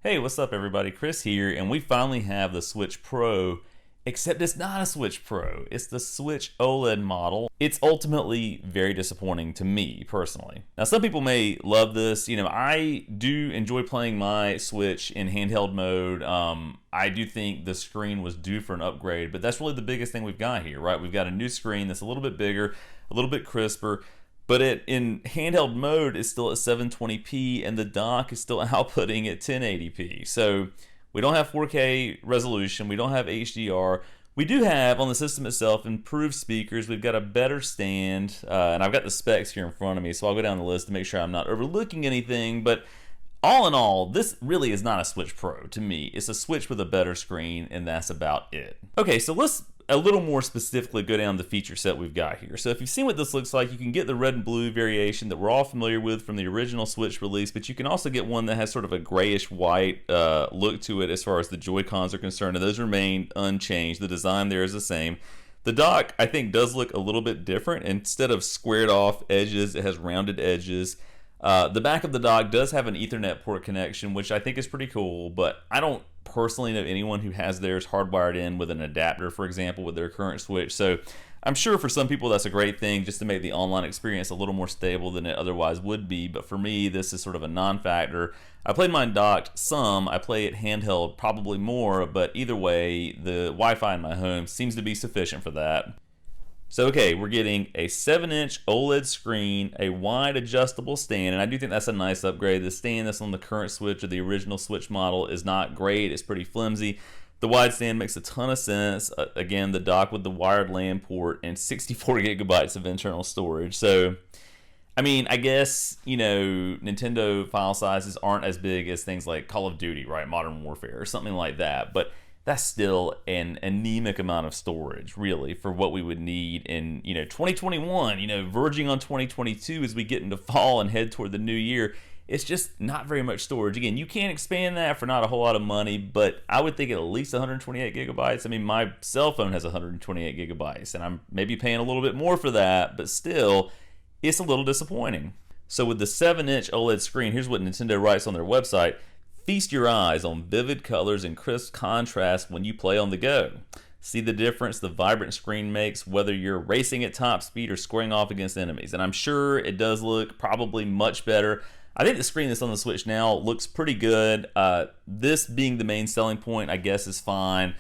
Hey, what's up everybody? Chris here, and we finally have the Switch Pro, except it's not a Switch Pro. It's the Switch OLED model. It's ultimately very disappointing to me, personally. Now, some people may love this. I do enjoy playing my Switch in handheld mode. I do think the screen was due for an upgrade, but that's really the biggest thing we've got here, right? We've got a new screen that's a little bit bigger, a little bit crisper, but in handheld mode, it's still at 720p, and the dock is still outputting at 1080p. So we don't have 4K resolution, we don't have HDR. We do have, on the system itself, improved speakers. We've got a better stand, and I've got the specs here in front of me, so I'll go down the list to make sure I'm not overlooking anything. But all in all, this really is not a Switch Pro to me. It's a Switch with a better screen, and that's about it. Okay, so let's a little more specifically go down the feature set we've got here. So if you've seen what this looks like, you can get the red and blue variation that we're all familiar with from the original Switch release, but you can also get one that has sort of a grayish white look to it as far as the Joy-Cons are concerned, and those remain unchanged. The design there is the same. The dock, I think, does look a little bit different. Instead of squared off edges, it has rounded edges. The back of the dock does have an Ethernet port connection, which I think is pretty cool, but I don't personally know anyone who has theirs hardwired in with an adapter, for example, with their current Switch. So I'm sure for some people that's a great thing, just to make the online experience a little more stable than it otherwise would be. But for me, this is sort of a non-factor. I played mine docked some. I play it handheld probably more, but either way, the Wi-Fi in my home seems to be sufficient for that. So okay, we're getting a 7-inch OLED screen, a wide adjustable stand, and I do think that's a nice upgrade. The stand that's on the current Switch or the original Switch model is not great. It's pretty flimsy. The wide stand makes a ton of sense. Again, the dock with the wired LAN port and 64 gigabytes of internal storage. So, I mean, I guess, Nintendo file sizes aren't as big as things like Call of Duty, right? Modern Warfare or something like that. But that's still an anemic amount of storage, really, for what we would need in 2021, verging on 2022 as we get into fall and head toward the new year. It's just not very much storage. Again, you can expand that for not a whole lot of money, but I would think at least 128 gigabytes. I mean, my cell phone has 128 gigabytes, and I'm maybe paying a little bit more for that, but still, it's a little disappointing. So with the 7-inch OLED screen, here's what Nintendo writes on their website. Feast your eyes on vivid colors and crisp contrast when you play on the go. See the difference the vibrant screen makes whether you're racing at top speed or squaring off against enemies. And I'm sure it does look probably much better. I think the screen that's on the Switch now looks pretty good. This being the main selling point, I guess, is fine.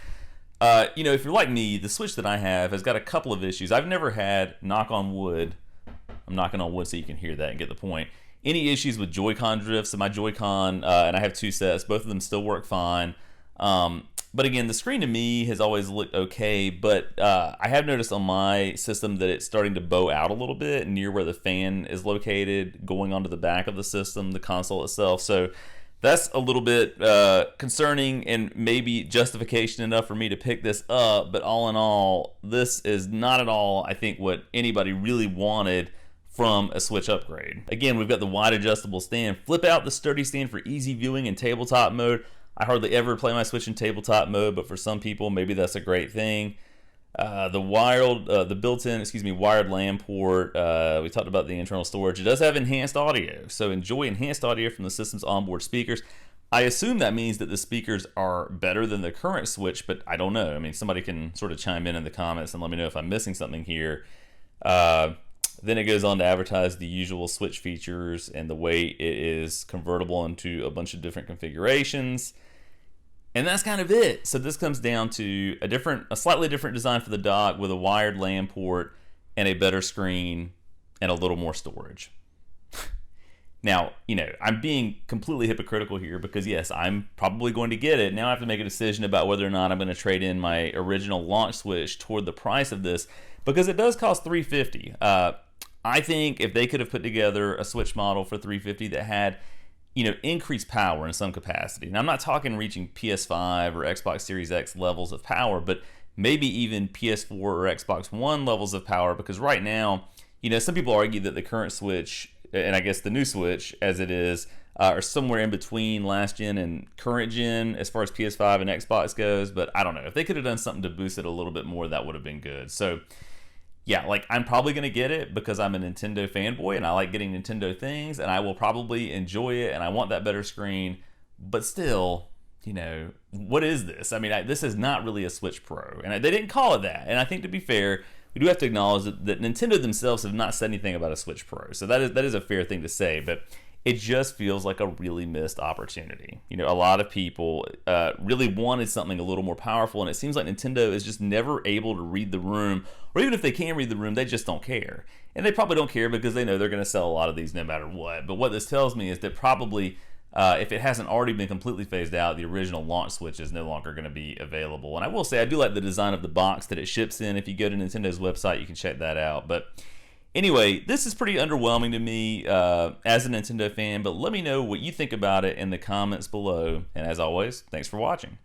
If you're like me, the Switch that I have has got a couple of issues. I've never had, knock on wood, I'm knocking on wood so you can hear that and get the point, any issues with Joy-Con drifts. So my Joy-Con, and I have two sets, both of them still work fine. But again, the screen to me has always looked okay, but I have noticed on my system that it's starting to bow out a little bit near where the fan is located, going onto the back of the system, the console itself. So that's a little bit concerning and maybe justification enough for me to pick this up. But all in all, this is not at all, I think, what anybody really wanted from a Switch upgrade. Again, we've got the wide adjustable stand. Flip out the sturdy stand for easy viewing in tabletop mode. I hardly ever play my Switch in tabletop mode, but for some people, maybe that's a great thing. The built-in, wired LAN port. We talked about the internal storage. It does have enhanced audio, so enjoy enhanced audio from the system's onboard speakers. I assume that means that the speakers are better than the current Switch, but I don't know. I mean, somebody can sort of chime in the comments and let me know if I'm missing something here. Then it goes on to advertise the usual Switch features and the way it is convertible into a bunch of different configurations. And that's kind of it. So this comes down to a slightly different design for the dock with a wired LAN port and a better screen and a little more storage. Now, I'm being completely hypocritical here because, yes, I'm probably going to get it. Now I have to make a decision about whether or not I'm going to trade in my original launch Switch toward the price of this, because it does cost $350. I think if they could have put together a Switch model for $350 that had, increased power in some capacity. And I'm not talking reaching PS5 or Xbox Series X levels of power, but maybe even PS4 or Xbox One levels of power, because right now, some people argue that the current Switch, and I guess the new Switch as it is, are somewhere in between last gen and current gen as far as PS5 and Xbox goes. But I don't know. If they could have done something to boost it a little bit more, that would have been good. So yeah, I'm probably going to get it because I'm a Nintendo fanboy and I like getting Nintendo things, and I will probably enjoy it, and I want that better screen. but still, what is this? I mean, this is not really a Switch Pro, and they didn't call it that. And I think, to be fair, we do have to acknowledge that Nintendo themselves have not said anything about a Switch Pro, so that is a fair thing to say. But it just feels like a really missed opportunity. A lot of people really wanted something a little more powerful, and it seems like Nintendo is just never able to read the room, or even if they can read the room, they just don't care. And they probably don't care because they know they're going to sell a lot of these no matter what. But what this tells me is that probably, if it hasn't already been completely phased out, the original launch Switch is no longer going to be available. And I will say, I do like the design of the box that it ships in. If you go to Nintendo's website, you can check that out. But anyway, this is pretty underwhelming to me as a Nintendo fan, but let me know what you think about it in the comments below. And as always, thanks for watching.